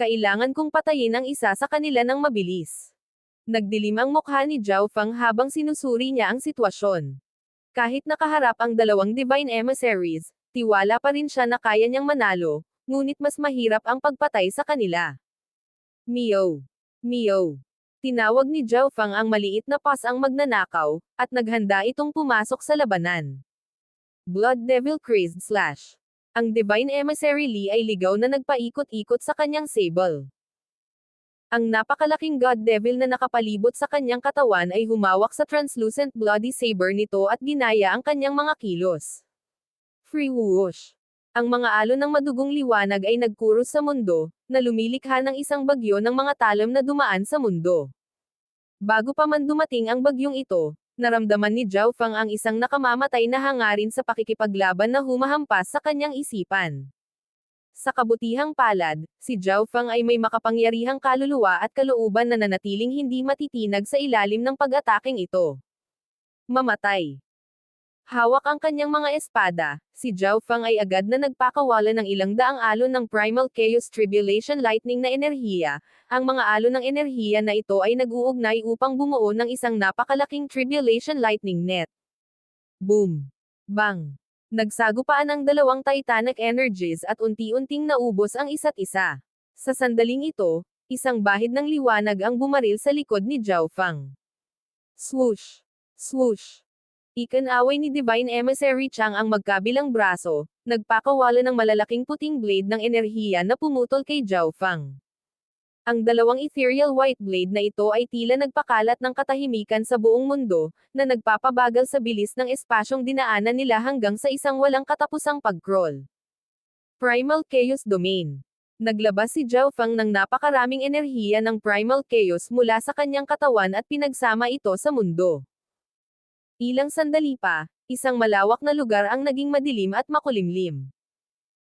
Kailangan kong patayin ang isa sa kanila ng mabilis. Nagdilim ang mukha ni Zhao Fang habang sinusuri niya ang sitwasyon. Kahit nakaharap ang dalawang Divine Emissaries, tiwala pa rin siya na kaya niyang manalo, ngunit mas mahirap ang pagpatay sa kanila. Mio. Mio. Tinawag ni Zhao Fang ang maliit na pas ang magnanakaw, at naghanda itong pumasok sa labanan. Blood Devil Crazed Slash. Ang Divine Emissary Li ay ligaw na nagpaikot-ikot sa kanyang sable. Ang napakalaking God Devil na nakapalibot sa kanyang katawan ay humawak sa translucent bloody saber nito at ginaya ang kanyang mga kilos. Free whoosh. Ang mga alon ng madugong liwanag ay nagkuros sa mundo, na lumilikha ng isang bagyo ng mga talam na dumaan sa mundo. Bago pa man dumating ang bagyong ito, naramdaman ni Zhao Fang ang isang nakamamatay na hangarin sa pakikipaglaban na humahampas sa kanyang isipan. Sa kabutihang palad, si Zhao Fang ay may makapangyarihang kaluluwa at kalooban na nanatiling hindi matitinag sa ilalim ng pag-ataking ito. Mamatay. Hawak ang kanyang mga espada, si Zhao Fang ay agad na nagpakawala ng ilang daang alon ng Primal Chaos Tribulation Lightning na enerhiya. Ang mga alon ng enerhiya na ito ay nag-uugnay upang bumuo ng isang napakalaking Tribulation Lightning Net. Boom! Bang! Nagsagupaan ang dalawang titanic energies at unti-unting naubos ang isa't isa. Sa sandaling ito, isang bahid ng liwanag ang bumaril sa likod ni Zhao Fang. Swoosh! Swoosh! Ikanaway ni Divine Emissary Chang ang magkabilang braso, nagpakawala ng malalaking puting blade ng enerhiya na pumutol kay Zhao Fang. Ang dalawang ethereal white blade na ito ay tila nagpakalat ng katahimikan sa buong mundo, na nagpapabagal sa bilis ng espasyong dinaanan nila hanggang sa isang walang katapusang pag-crawl. Primal Chaos Domain. Naglabas si Zhao Fang ng napakaraming enerhiya ng Primal Chaos mula sa kanyang katawan at pinagsama ito sa mundo. Ilang sandali pa, isang malawak na lugar ang naging madilim at makulimlim.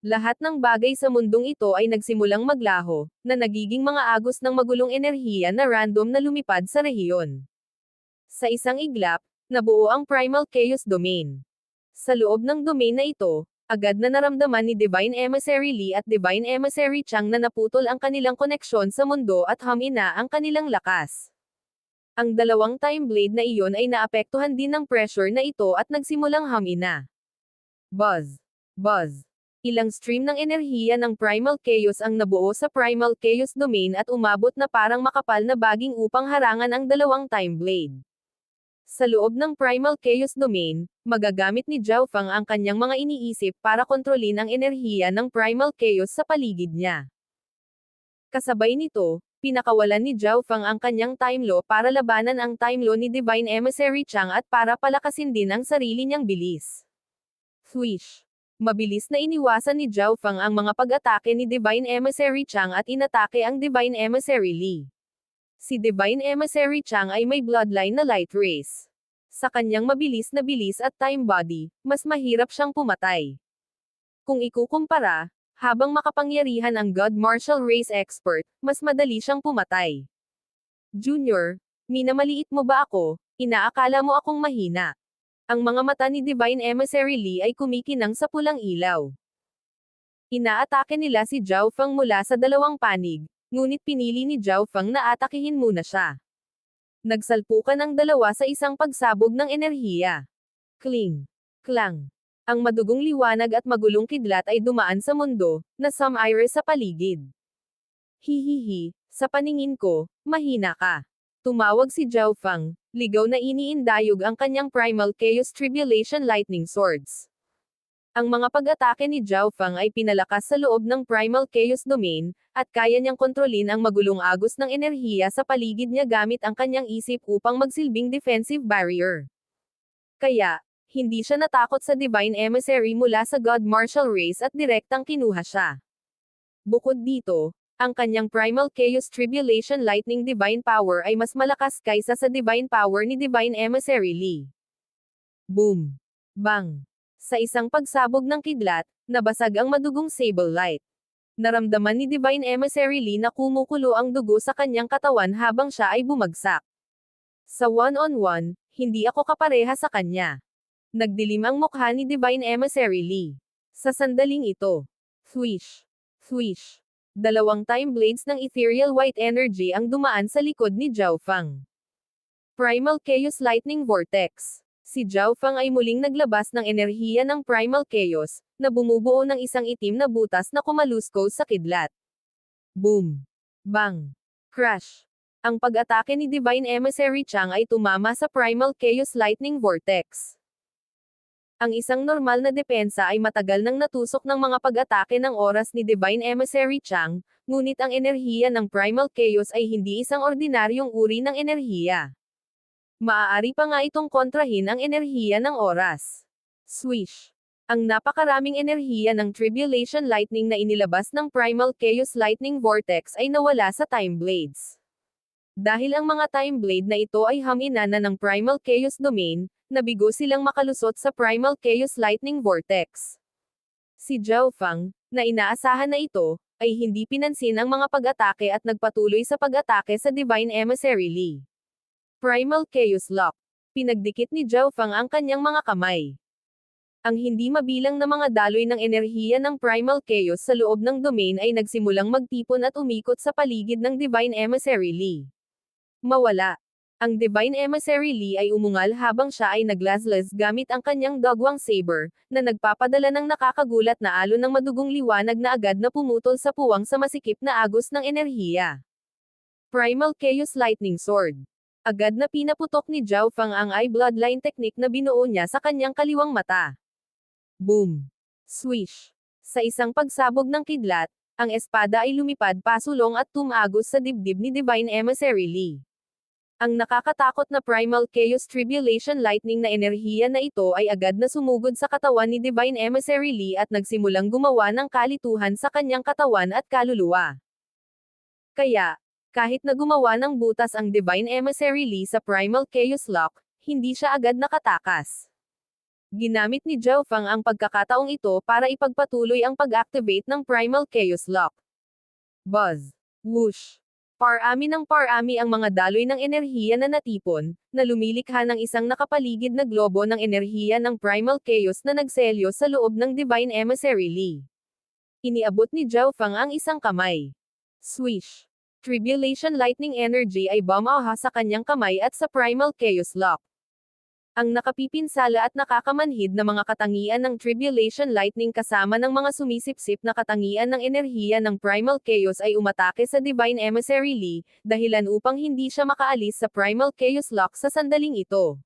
Lahat ng bagay sa mundong ito ay nagsimulang maglaho, na nagiging mga agos ng magulong enerhiya na random na lumipad sa rehiyon. Sa isang iglap, nabuo ang Primal Chaos Domain. Sa loob ng domain na ito, agad na naramdaman ni Divine Emissary Li at Divine Emissary Chang na naputol ang kanilang koneksyon sa mundo at humina ang kanilang lakas. Ang dalawang time blade na iyon ay naapektuhan din ng pressure na ito at nagsimulang humina. Buzz. Buzz. Ilang stream ng enerhiya ng Primal Chaos ang nabuo sa Primal Chaos Domain at umabot na parang makapal na baging upang harangan ang dalawang time blade. Sa loob ng Primal Chaos Domain, magagamit ni Zhao Fang ang kanyang mga iniisip para kontrolin ang enerhiya ng Primal Chaos sa paligid niya. Kasabay nito, pinakawalan ni Zhao Fang ang kanyang time law para labanan ang time law ni Divine Emissary Chang at para palakasin din ang sarili niyang bilis. Swish! Mabilis na iniwasan ni Zhao Fang ang mga pag-atake ni Divine Emissary Chang at inatake ang Divine Emissary Li. Si Divine Emissary Chang ay may bloodline na light race. Sa kanyang mabilis na bilis at time body, mas mahirap siyang pumatay. Kung ikukumpara, habang makapangyarihan ang God Martial Race Expert, mas madali siyang pumatay. Junior, minamaliit mo ba ako? Inaakala mo akong mahina? Ang mga mata ni Divine Emissary Li ay kumikinang sa pulang ilaw. Inaatake nila si Zhao Fang mula sa dalawang panig, ngunit pinili ni Zhao Fang na atakihin muna siya. Nagsalpukan ang dalawa sa isang pagsabog ng enerhiya. Kling. Klang. Ang madugong liwanag at magulong kidlat ay dumaan sa mundo, na sum-iris sa paligid. Hihihi, sa paningin ko, mahina ka. Tumawag si Zhao Fang, ligaw na iniindayog ang kanyang Primal Chaos Tribulation Lightning Swords. Ang mga pag-atake ni Zhao Fang ay pinalakas sa loob ng Primal Chaos Domain, at kaya niyang kontrolin ang magulong agos ng enerhiya sa paligid niya gamit ang kanyang isip upang magsilbing defensive barrier. Kaya, hindi siya natakot sa Divine Emissary mula sa God Martial Race at direktang kinuha siya. Bukod dito, Ang kanyang Primal Chaos Tribulation Lightning Divine Power ay mas malakas kaysa sa Divine Power ni Divine Emissary Lee. Boom! Bang! Sa isang pagsabog ng kidlat, nabasag ang madugong Sablelight. Naramdaman ni Divine Emissary Lee na kumukulo ang dugo sa kanyang katawan habang siya ay bumagsak. Sa one-on-one, hindi ako kapareha sa kanya. Nagdilim ang mukha ni Divine Emissary Lee. Sa sandaling ito, swish, swish. Dalawang time blades ng ethereal white energy ang dumaan sa likod ni Zhao Fang. Primal Chaos Lightning Vortex. Si Zhao Fang ay muling naglabas ng enerhiya ng Primal Chaos, na bumubuo ng isang itim na butas na kumaluskos sa kidlat. Boom! Bang! Crash! Ang pag-atake ni Divine Emissary Chang ay tumama sa Primal Chaos Lightning Vortex. Ang isang normal na depensa ay matagal nang natusok ng mga pag-atake ng oras ni Divine Emissary Chang, ngunit ang enerhiya ng Primal Chaos ay hindi isang ordinaryong uri ng enerhiya. Maaari pa nga itong kontrahin ang enerhiya ng oras. Swish! Ang napakaraming enerhiya ng Tribulation Lightning na inilabas ng Primal Chaos Lightning Vortex ay nawala sa Time Blades. Dahil ang mga Time Blade na ito ay haminana ng Primal Chaos Domain, nabigo silang makalusot sa Primal Chaos Lightning Vortex. Si Zhao Fang, na inaasahan na ito, ay hindi pinansin ang mga pag-atake at nagpatuloy sa pag-atake sa Divine Emissary Lee. Primal Chaos Lock. Pinagdikit ni Zhao Fang ang kanyang mga kamay. Ang hindi mabilang na mga daloy ng enerhiya ng Primal Chaos sa loob ng domain ay nagsimulang magtipon at umikot sa paligid ng Divine Emissary Lee. Mawala. Ang Divine Emissary Lee ay umungal habang siya ay naglaslas gamit ang kanyang dogwang saber, na nagpapadala ng nakakagulat na alon ng madugong liwanag na agad na pumutol sa puwang sa masikip na agos ng enerhiya. Primal Chaos Lightning Sword. Agad na pinaputok ni Zhao Fang ang eye bloodline technique na binuo niya sa kanyang kaliwang mata. Boom! Swish! Sa isang pagsabog ng kidlat, ang espada ay lumipad pasulong at tumagos sa dibdib ni Divine Emissary Lee. Ang nakakatakot na Primal Chaos Tribulation Lightning na enerhiya na ito ay agad na sumugod sa katawan ni Divine Emissary Lee at nagsimulang gumawa ng kalituhan sa kanyang katawan at kaluluwa. Kaya, kahit na gumawa ng butas ang Divine Emissary Lee sa Primal Chaos Lock, hindi siya agad nakatakas. Ginamit ni Zhao Fang ang pagkakataong ito para ipagpatuloy ang pag-activate ng Primal Chaos Lock. Buzz! Whoosh! Parami ng parami ang mga daloy ng enerhiya na natipon, na lumilikha ng isang nakapaligid na globo ng enerhiya ng Primal Chaos na nagselyo sa loob ng Divine Emissary Lee. Iniabot ni Zhao Fang ang isang kamay. Swish! Tribulation Lightning Energy ay bumaha sa kanyang kamay at sa Primal Chaos Lock. Ang nakapipinsala at nakakamanhid na mga katangian ng Tribulation Lightning kasama ng mga sumisipsip na katangian ng enerhiya ng Primal Chaos ay umatake sa Divine Emissary Lee, dahilan upang hindi siya makaalis sa Primal Chaos Lock sa sandaling ito.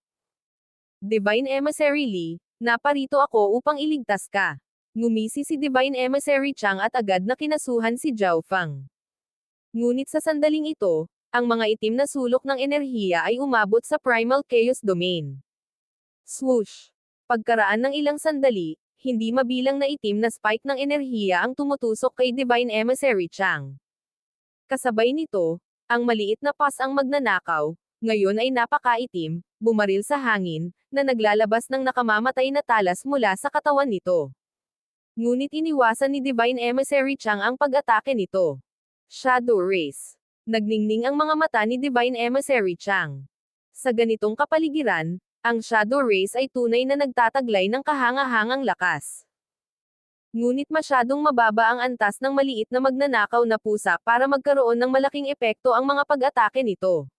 Divine Emissary Lee, naparito ako upang iligtas ka. Ngumisi si Divine Emissary Chang at agad na kinasuhan si Zhao Fang. Ngunit sa sandaling ito, ang mga itim na sulok ng enerhiya ay umabot sa Primal Chaos Domain. Swoosh! Pagkaraan ng ilang sandali, hindi mabilang na itim na spike ng enerhiya ang tumutusok kay Divine Emissary Chang. Kasabay nito, ang maliit na pas ang magnanakaw, ngayon ay napakaitim, bumaril sa hangin, na naglalabas ng nakamamatay na talas mula sa katawan nito. Ngunit iniwasan ni Divine Emissary Chang ang pag-atake nito. Shadow Race. Nagningning ang mga mata ni Divine Emissary Chang. Sa ganitong kapaligiran, ang Shadow Race ay tunay na nagtataglay ng kahanga-hangang lakas. Ngunit masyadong mababa ang antas ng maliit na magnanakaw na pusa para magkaroon ng malaking epekto ang mga pag-atake nito.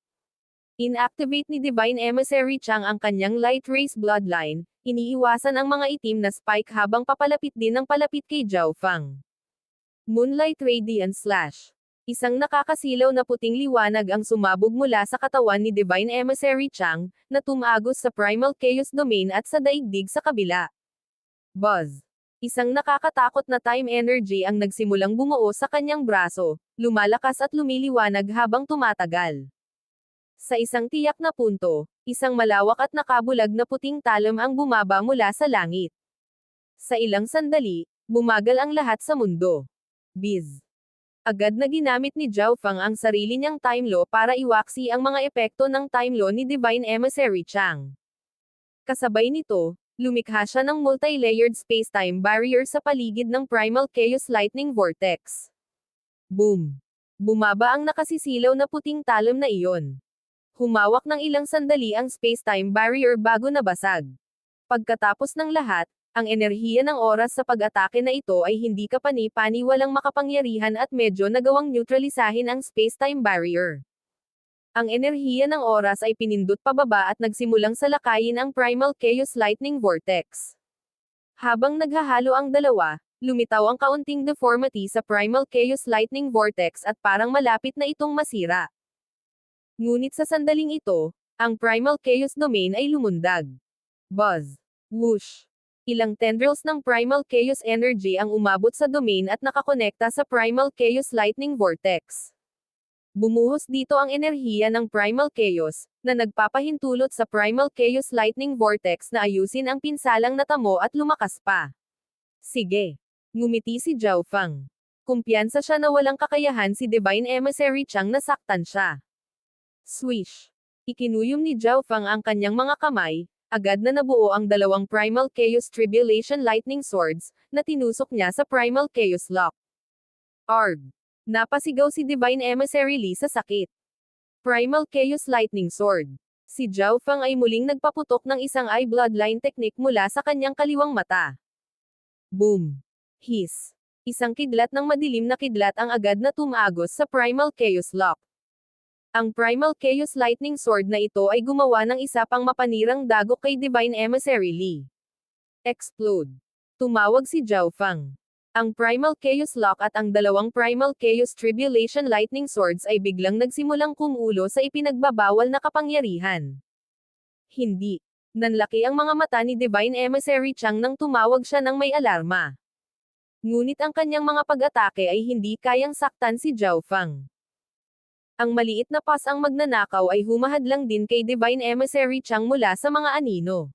Inactivate ni Divine Emissary Chang ang kanyang Light Race bloodline, iniiwasan ang mga itim na spike habang papalapit din ng palapit kay Zhao Fang. Moonlight Radiance Slash. Isang nakakasilaw na puting liwanag ang sumabog mula sa katawan ni Divine Emissary Chang, na tumagos sa Primal Chaos Domain at sa daigdig sa kabila. Buzz! Isang nakakatakot na time energy ang nagsimulang bumuo sa kanyang braso, lumalakas at lumiliwanag habang tumatagal. Sa isang tiyak na punto, isang malawak at nakabulag na puting talam ang bumaba mula sa langit. Sa ilang sandali, bumagal ang lahat sa mundo. Biz! Agad na ginamit ni Zhao Feng ang sarili niyang time law para iwaksi ang mga epekto ng time law ni Divine Emissary Chang. Kasabay nito, lumikha siya ng multi-layered space-time barrier sa paligid ng Primal Chaos Lightning Vortex. Boom! Bumaba ang nakasisilaw na puting talon na iyon. Humawak ng ilang sandali ang space-time barrier bago nabasag. Pagkatapos ng lahat, ang enerhiya ng oras sa pag-atake na ito ay hindi kapani-pani walang makapangyarihan at medyo nagawang neutralisahin ang space-time barrier. Ang enerhiya ng oras ay pinindot pababa at nagsimulang salakayin ang Primal Chaos Lightning Vortex. Habang naghahalo ang dalawa, lumitaw ang kaunting deformity sa Primal Chaos Lightning Vortex at parang malapit na itong masira. Ngunit sa sandaling ito, ang Primal Chaos Domain ay lumundag. Buzz! Whoosh! Ilang tendrils ng Primal Chaos Energy ang umabot sa domain at nakakonekta sa Primal Chaos Lightning Vortex. Bumuhos dito ang enerhiya ng Primal Chaos, na nagpapahintulot sa Primal Chaos Lightning Vortex na ayusin ang pinsalang natamo at lumakas pa. Sige. Ngumiti si Zhao Feng. Kumpiyansa siya na walang kakayahan si Divine Emissary Chang na saktan siya. Swish! Ikinuyom ni Zhao Feng ang kanyang mga kamay, agad na nabuo ang dalawang Primal Chaos Tribulation Lightning Swords, na tinusok niya sa Primal Chaos Lock. Arg! Napasigaw si Divine Emissary Lee sa sakit. Primal Chaos Lightning Sword. Si Zhao Feng ay muling nagpaputok ng isang eye bloodline technique mula sa kanyang kaliwang mata. Boom! Hiss! Isang kidlat ng madilim na kidlat ang agad na tumagos sa Primal Chaos Lock. Ang Primal Chaos Lightning Sword na ito ay gumawa ng isa pang mapanirang dagok kay Divine Emissary Lee. Explode! Tumawag si Zhao Feng. Ang Primal Chaos Lock at ang dalawang Primal Chaos Tribulation Lightning Swords ay biglang nagsimulang kumulo sa ipinagbabawal na kapangyarihan. Hindi. Nanlaki ang mga mata ni Divine Emissary Chang nang tumawag siya ng may alarma. Ngunit ang kanyang mga pag-atake ay hindi kayang saktan si Zhao Feng. Ang maliit na pas ang magnanakaw ay humahadlang din kay Divine Emissary Chang mula sa mga anino.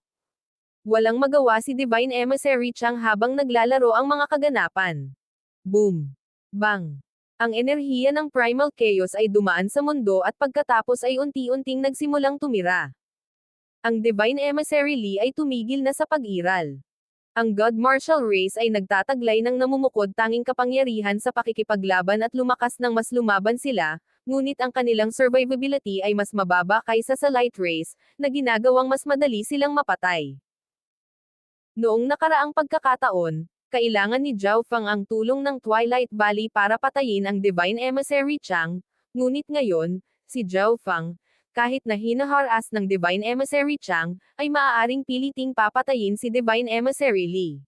Walang magawa si Divine Emissary Chang habang naglalaro ang mga kaganapan. Boom! Bang! Ang enerhiya ng Primal Chaos ay dumaan sa mundo at pagkatapos ay unti-unting nagsimulang tumira. Ang Divine Emissary Lee ay tumigil na sa pag-iral. Ang God Martial Race ay nagtataglay ng namumukod tanging kapangyarihan sa pakikipaglaban at lumakas nang mas lumaban sila, ngunit ang kanilang survivability ay mas mababa kaysa sa Light Race, na ginagawang mas madali silang mapatay. Noong nakaraang pagkakataon, kailangan ni Zhao Feng ang tulong ng Twilight Valley para patayin ang Divine Emissary Chang, ngunit ngayon, si Zhao Feng, kahit na hinaharas ng Divine Emissary Chang, ay maaaring piliting papatayin si Divine Emissary Lee.